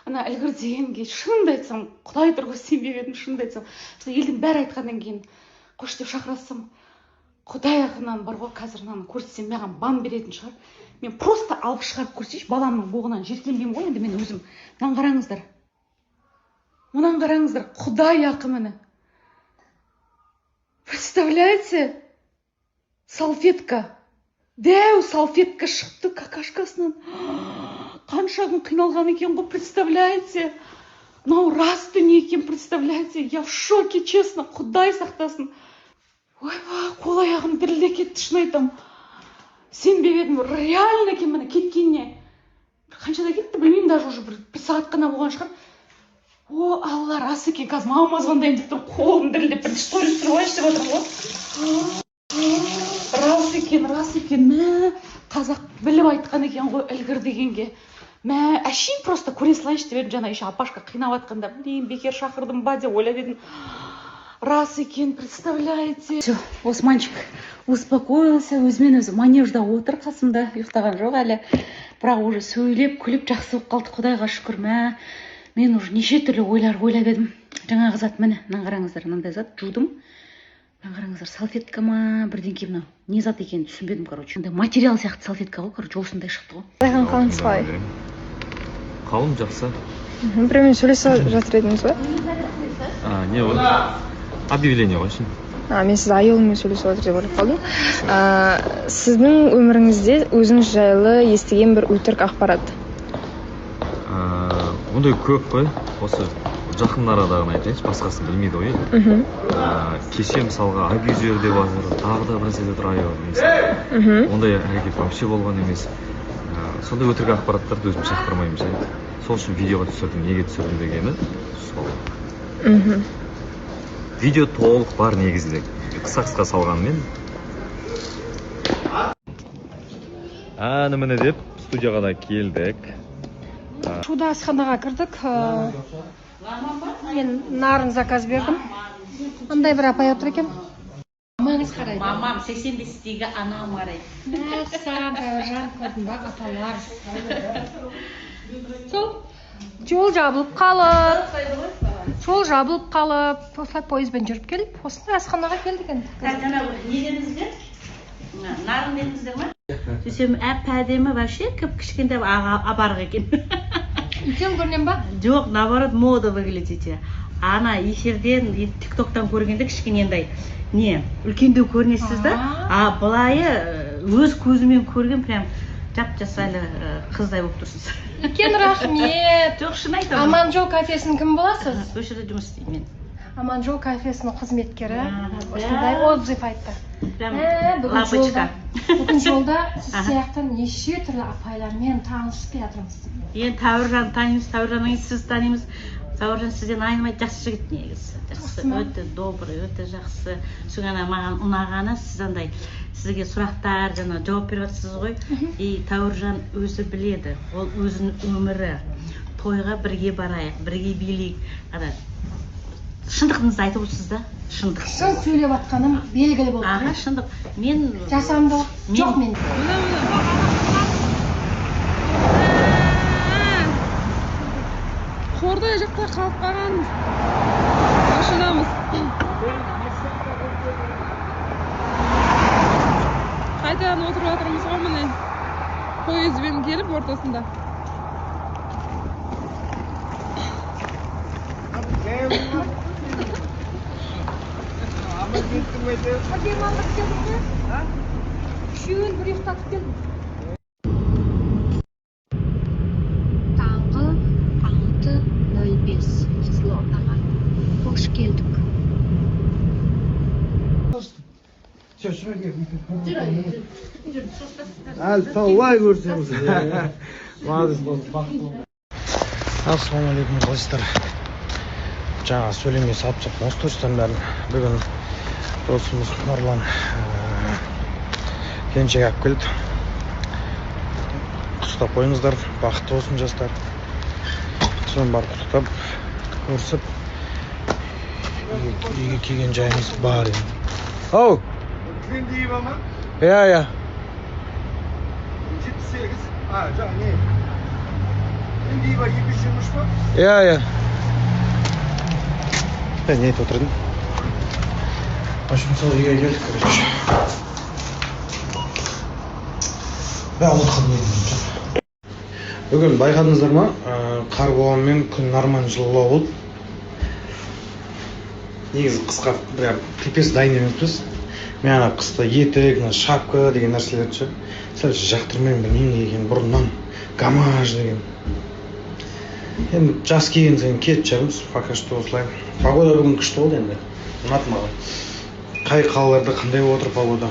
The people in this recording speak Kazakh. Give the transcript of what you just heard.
ана ілгір дегенге шынымды айтсам, Құдай тұрғы сенбеп едім, шынымды айтсам. Елдің бәрі айтқаннан кейін қош деп шақырасам, Құдай ақынан бар ғой, қазір мынаны көрсетсем, маған бам беретін шығар. Мен просто алып шығарып көрсейші, баламның боғынан жеркенбеймін ғой, енді мен өзім. Мынаны қараңыздар. Мынаны қараңыздар, Құдай ақымыны. Представляете? Салфетка. Дәу салфетка шықты какашкасынан. Қанша күн қиналған екен ғой, представляете? Мынау рас дүние екен, представляете? Я в шоке, честно, Құдай сақтасын. Ойбай, қол аяғым дірілдеп кетті, шын айтам. Сенбеп едім, реально екен міне кеткеніне. Қаншада кетті білмеймін, даже уже бір сағат қана болған шығар. О, Алла, рас екен, қазір мамама звондайын деп тұр, қолым дірілдеп бірінші сторис түсіріп алайыншы деп отырмын ғой. Рас екен, мә, қазақ біліп айтқан екен ғой, ілгір дегенге. Мә, әшейін просто көре салайыншы деп едім, жаңа еще апашка қинап атқанда, блин, бекер шақырдым ба деп ойлап едім. Рас екен, представляете. Все, Османчик успокоился, өзімен өзі манежда отыр, қасымда ұйықтаған жоқ әлі. Бірақ уже сөйлеп, күліп жақсы болып қалды, Құдайға шүкір. Мә, мен уже неше түрлі ойлар ойлап едім. Жаңағы зат міне, мынаны қараңыздар, мынандай зат жудым. Мынаны қараңыздар, салфетка ма, бірдеңке мынау. Не зат екенін түсінбедім, короче. Материал сияқты салфетка ғой, короче, осындай шықты ғой. Құдайған қалыңыз қалай? Қалым жақсы. Біреумен сөйлесе жатыр едіңіз ба? Не ол? Объявление ғой үшін. Мен сіз айылымен сөйлесіп жатыр деп ойлап қалдым. Сіздің өміріңізде өзіңіз жайлы естіген бір өтірік ақпарат? Ондай көп қой. Осы жақын арадағыны айтайыншы, басқасын білмейді ғой. Кеше мысалға абьюзер деп жатыр, тағы да бір нәрсе жатыр айылы. Ондай әрекет вообще болған емес. Сондай өтірік ақпараттарды өзім шақтырмаймын. Сол үшін видеоға түсірдім, неге түсірдім дегені сол. Видео толық бар негізінде, қысқа салғанмен. Міне деп студияға да келдік. Шуда асханаға кірдік. Мен нарын заказ бердім. Андай бір апай отыр екен. Мамаңыз қарайды. Мамам 85-тегі анам қарайды. Мәссаған, жан көрдім ба, апалар. Сол жол жабылып қалып, осылай пойызбен жүріп келіп, осындай асханаға келдік енді. Не дедіңіздер? Нарын дедіңіздер ма? Сөйтсем, әп-әдемі вообще кішкентай абарғы екен. Үлкен көрінем ба? Жоқ, наоборот, мода выглядите. Ана эфирден, тиктоктан көргенде кішкенендай не, үлкендеу көрінесіз да, былайы өз көзімен көрген прям жап-жасайлы қыздай болып тұрсыз. Үлкен рахмет. Жоқ, шын айтамын. Аманжол кафесінің кім боласыз? Осы жерде жұмыс істеймін мен. Аманжол кафесінің қызметкері. Осындай отзыв айтты. Бүгін жолда сіз сияқты неше түрлі апайлармен танысып келатырмыз. Енді Тәуіржан танимыз, Тәуіржаннан сіз танимыз. Тәуіржан сізден айнымайды, жақсы жігіт негізі. Жақсы, өте добрый, өте жақсы. Соған маған ұнағаны сіз андай сізге сұрақтар, жаңа жауап беріп жатсыз ғой. И Тәуіржан өзі біледі, ол өзінің өмірі. Тойға бірге барайық, бірге билейік. Шындығыңызды айтып отырсыз да? Шындық. Шын сөйлеп атқаным белгілі болды. Аға, шындық. Мен жасамды жоқ мен. Қордай жақта қалып қалған машинамыз. Қайтадан отырып жатырмыз ғой міне. Пойызбен келіп ортасында. Үшеуін бір ұйықтатып келдім. Таңғы 6:05 Қызылордаға қош келдік. Талай көрсеңіз. Ассалаумағалейкум қалайсыздар. Жаңа сөйлемге салып жатқан осы туыстан бәрін бүгін досымыз Нұрлан келіншек алып келді. Құттықтап қойыңыздар, бақытты болсын жастар. Соны барып құттықтап көрісіп үйге келген жайымыз бар еді. Ау! Күн дейіп ама? Иә. 78. Жаңа не? Иә. Не айтып отырдым? В общем, сол үйге келдік, короче. Ұмытып қалдым енді. Бүгін байқадыңыздар ма? Қар болғанмен күн нормально жылылау болды. Негізі қысқа прям пипец дайын емеспіз. Мен ана қыста етік, шапка деген нәрселерді ше. Сәл жақтырмаймын, білмеймін неге екенін. Бұрыннан гамаж деген. Енді жас келген сайын кетіп жатырмыз, пока что осылай. Погода бүгін күшті болды енді. Ұнады маған. Қай қалаларда қандай болып отыр погода.